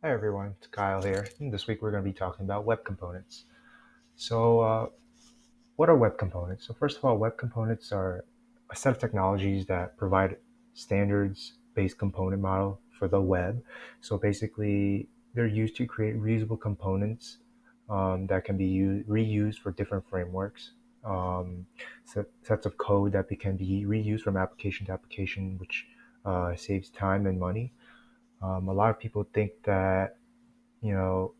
Hi everyone, it's Kyle here. And this week we're going to be talking about web components. So, what are web components? So, first of all, web components are a set of technologies that provide standards-based component model for the web. So, basically, they're used to create reusable components that can be reused for different frameworks. Sets of code that can be reused from application to application, which saves time and money. A lot of people think that you know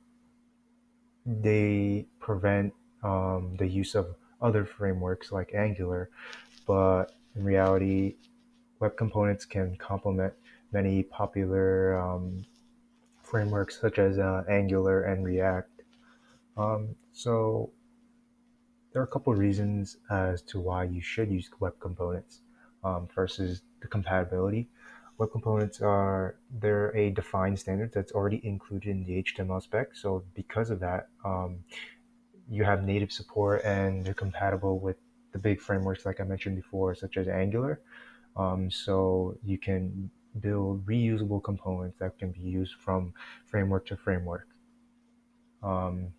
they prevent the use of other frameworks like Angular, but in reality, web components can complement many popular frameworks such as Angular and React. So there are a couple of reasons as to why you should use web components. First is the compatibility. Web components they're a defined standard that's already included in the HTML spec. So because of that, you have native support and they're compatible with the big frameworks like I mentioned before, such as Angular. So you can build reusable components that can be used from framework to framework. Um,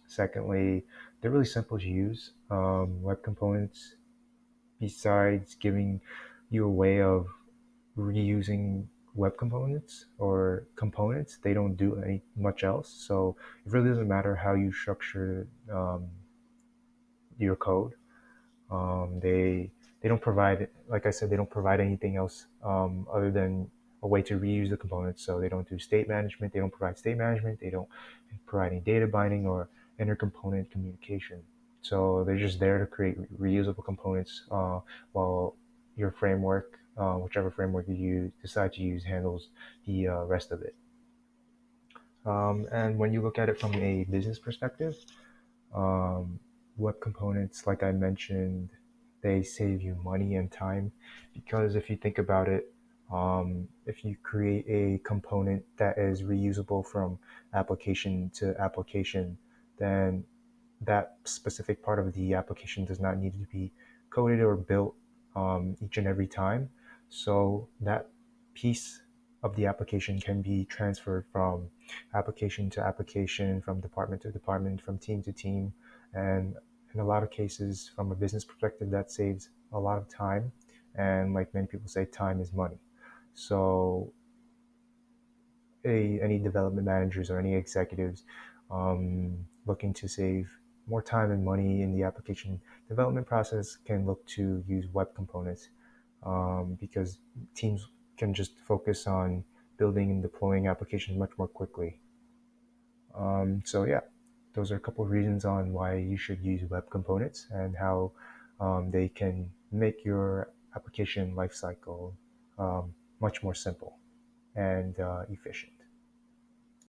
Secondly, they're really simple to use. Web components, besides giving you a way of reusing web components or components, they don't do any much else. So it really doesn't matter how you structure your code. They don't provide, like I said, they don't provide anything else other than a way to reuse the components. So they don't do state management. They don't provide state management. They don't provide any data binding or intercomponent communication. So they're just there to create reusable components while your framework, whichever framework you decide to use, handles the rest of it. And when you look at it from a business perspective, um, web components, like I mentioned, they save you money and time because if you think about it, if you create a component that is reusable from application to application, then that specific part of the application does not need to be coded or built each and every time. So that piece of the application can be transferred from application to application, from department to department, from team to team. And in a lot of cases, from a business perspective, that saves a lot of time. And like many people say, time is money. So any development managers or any executives looking to save more time and money in the application development process can look to use web components because teams can just focus on building and deploying applications much more quickly. So yeah, those are a couple of reasons on why you should use web components and how they can make your application lifecycle much more simple and efficient.